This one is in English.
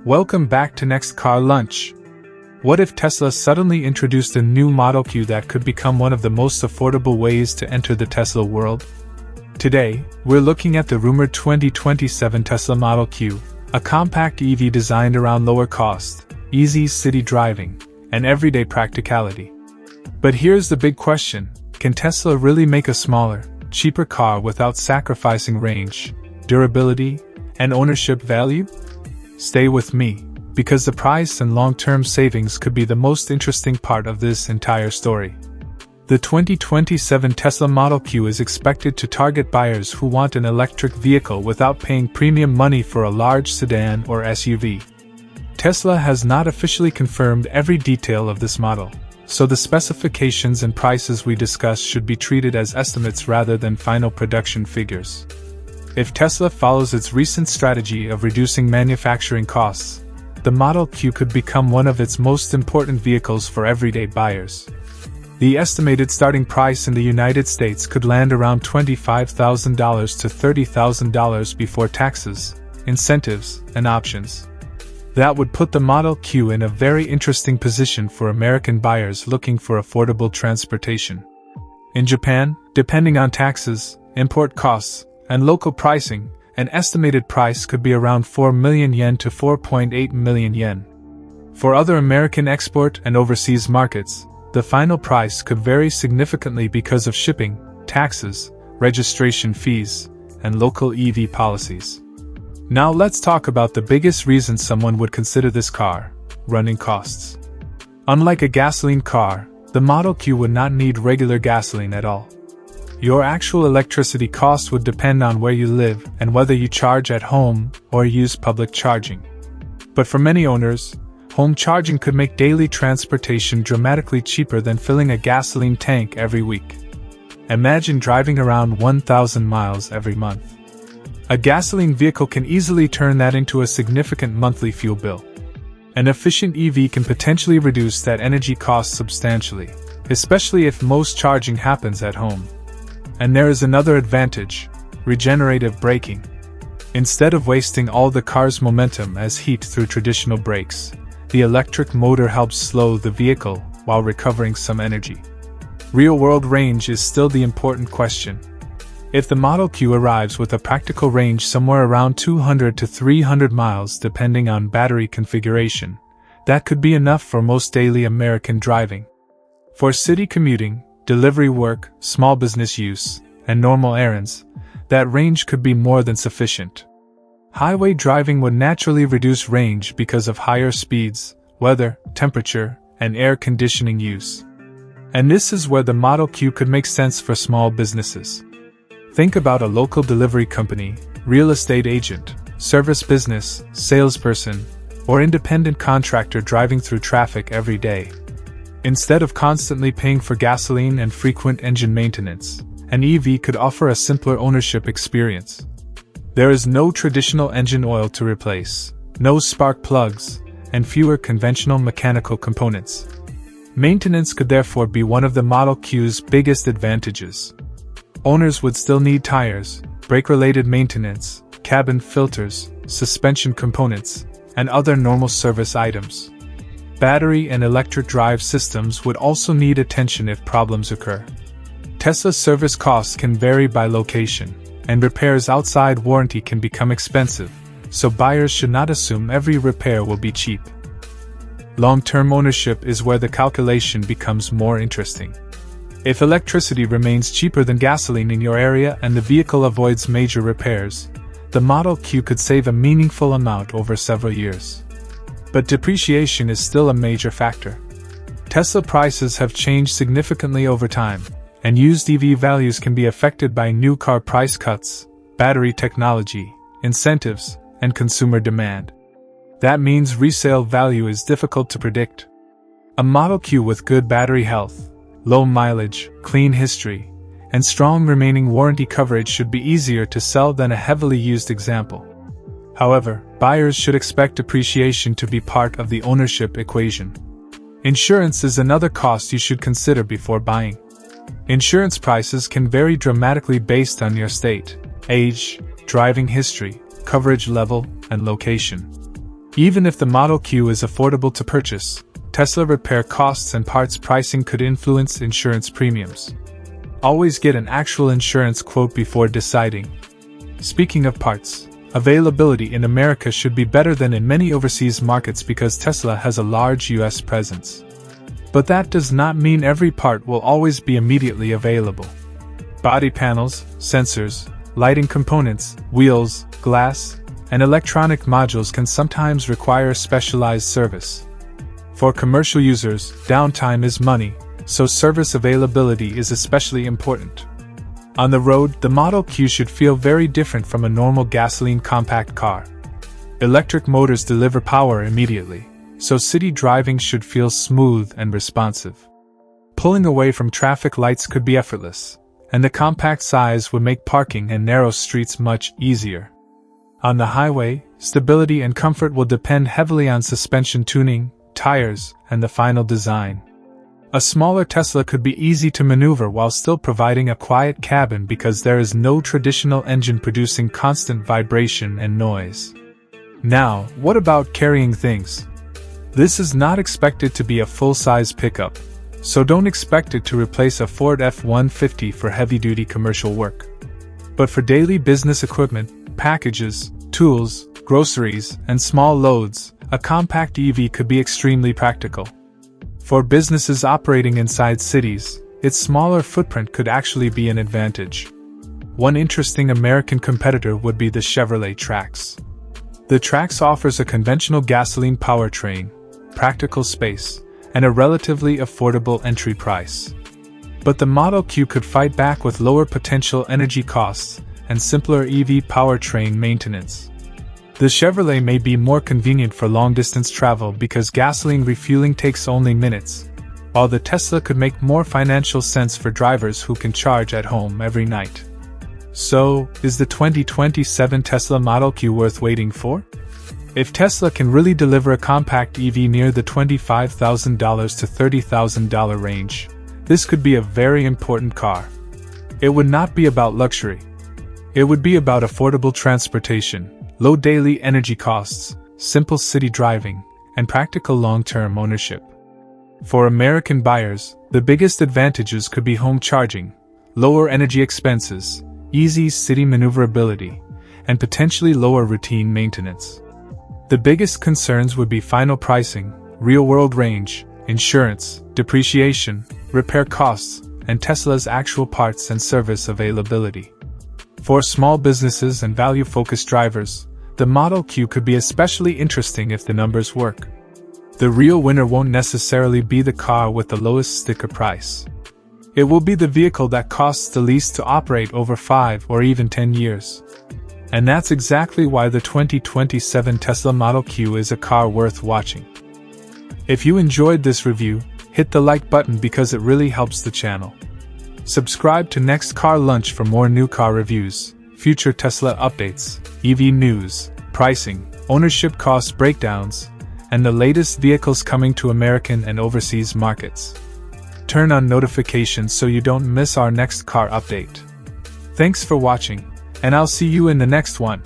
Welcome back to Next Car Lunch. What if Tesla suddenly introduced a new Model Q that could become one of the most affordable ways to enter the Tesla world? Today, we're looking at the rumored 2027 Tesla Model Q, a compact EV designed around lower cost, easy city driving, and everyday practicality. But here's the big question: can Tesla really make a smaller, cheaper car without sacrificing range, durability, and ownership value? Stay with me, because the price and long-term savings could be the most interesting part of this entire story. The 2027 Tesla Model Q is expected to target buyers who want an electric vehicle without paying premium money for a large sedan or SUV. Tesla has not officially confirmed every detail of this model, so the specifications and prices we discuss should be treated as estimates rather than final production figures. If Tesla follows its recent strategy of reducing manufacturing costs, the Model Q could become one of its most important vehicles for everyday buyers. The estimated starting price in the United States could land around $25,000 to $30,000 before taxes, incentives, and options. That would put the Model Q in a very interesting position for American buyers looking for affordable transportation. In Japan, depending on taxes, import costs, and local pricing, an estimated price could be around 4 million yen to 4.8 million yen. For other American export and overseas markets, the final price could vary significantly because of shipping, taxes, registration fees, and local EV policies. Now let's talk about the biggest reason someone would consider this car: running costs. Unlike a gasoline car, the Model Q would not need regular gasoline at all. Your actual electricity cost would depend on where you live and whether you charge at home or use public charging. But for many owners, home charging could make daily transportation dramatically cheaper than filling a gasoline tank every week. Imagine driving around 1,000 miles every month. A gasoline vehicle can easily turn that into a significant monthly fuel bill. An efficient EV can potentially reduce that energy cost substantially, especially if most charging happens at home. And there is another advantage: regenerative braking. Instead of wasting all the car's momentum as heat through traditional brakes, the electric motor helps slow the vehicle while recovering some energy. Real-world range is still the important question. If the Model Q arrives with a practical range somewhere around 200 to 300 miles depending on battery configuration, that could be enough for most daily American driving. For city commuting, delivery work, small business use, and normal errands, that range could be more than sufficient. Highway driving would naturally reduce range because of higher speeds, weather, temperature, and air conditioning use. And this is where the Model Q could make sense for small businesses. Think about a local delivery company, real estate agent, service business, salesperson, or independent contractor driving through traffic every day. Instead of constantly paying for gasoline and frequent engine maintenance, an EV could offer a simpler ownership experience. There is no traditional engine oil to replace, no spark plugs, and fewer conventional mechanical components. Maintenance could therefore be one of the Model Q's biggest advantages. Owners would still need tires, brake-related maintenance, cabin filters, suspension components, and other normal service items. Battery and electric drive systems would also need attention if problems occur. Tesla's service costs can vary by location, and repairs outside warranty can become expensive, so buyers should not assume every repair will be cheap. Long-term ownership is where the calculation becomes more interesting. If electricity remains cheaper than gasoline in your area and the vehicle avoids major repairs, the Model Q could save a meaningful amount over several years. But depreciation is still a major factor. Tesla prices have changed significantly over time, and used EV values can be affected by new car price cuts, battery technology, incentives, and consumer demand. That means resale value is difficult to predict. A Model Q with good battery health, low mileage, clean history, and strong remaining warranty coverage should be easier to sell than a heavily used example. However, buyers should expect depreciation to be part of the ownership equation. Insurance is another cost you should consider before buying. Insurance prices can vary dramatically based on your state, age, driving history, coverage level, and location. Even if the Model Q is affordable to purchase, Tesla repair costs and parts pricing could influence insurance premiums. Always get an actual insurance quote before deciding. Speaking of parts, availability in America should be better than in many overseas markets because Tesla has a large US presence. But that does not mean every part will always be immediately available. Body panels, sensors, lighting components, wheels, glass, and electronic modules can sometimes require specialized service. For commercial users, downtime is money, so service availability is especially important. On the road, the Model Q should feel very different from a normal gasoline compact car. Electric motors deliver power immediately, so city driving should feel smooth and responsive. Pulling away from traffic lights could be effortless, and the compact size would make parking in narrow streets much easier. On the highway, stability and comfort will depend heavily on suspension tuning, tires, and the final design. A smaller Tesla could be easy to maneuver while still providing a quiet cabin because there is no traditional engine producing constant vibration and noise. Now, what about carrying things? This is not expected to be a full-size pickup, so don't expect it to replace a Ford F-150 for heavy-duty commercial work. But for daily business equipment, packages, tools, groceries, and small loads, a compact EV could be extremely practical. For businesses operating inside cities, its smaller footprint could actually be an advantage. One interesting American competitor would be the Chevrolet Trax. The Trax offers a conventional gasoline powertrain, practical space, and a relatively affordable entry price. But the Model Q could fight back with lower potential energy costs and simpler EV powertrain maintenance. The Chevrolet may be more convenient for long-distance travel because gasoline refueling takes only minutes, while the Tesla could make more financial sense for drivers who can charge at home every night. So, is the 2027 Tesla Model Q worth waiting for? If Tesla can really deliver a compact EV near the $25,000 to $30,000 range, this could be a very important car. It would not be about luxury. It would be about affordable transportation, low daily energy costs, simple city driving, and practical long-term ownership. For American buyers, the biggest advantages could be home charging, lower energy expenses, easy city maneuverability, and potentially lower routine maintenance. The biggest concerns would be final pricing, real-world range, insurance, depreciation, repair costs, and Tesla's actual parts and service availability. For small businesses and value-focused drivers, the Model Q could be especially interesting if the numbers work. The real winner won't necessarily be the car with the lowest sticker price. It will be the vehicle that costs the least to operate over 5 or even 10 years. And that's exactly why the 2027 Tesla Model Q is a car worth watching. If you enjoyed this review, hit the like button because it really helps the channel. Subscribe to Next Car Lunch for more new car reviews, future Tesla updates, EV news, pricing, ownership cost breakdowns, and the latest vehicles coming to American and overseas markets. Turn on notifications so you don't miss our next car update. Thanks for watching, and I'll see you in the next one.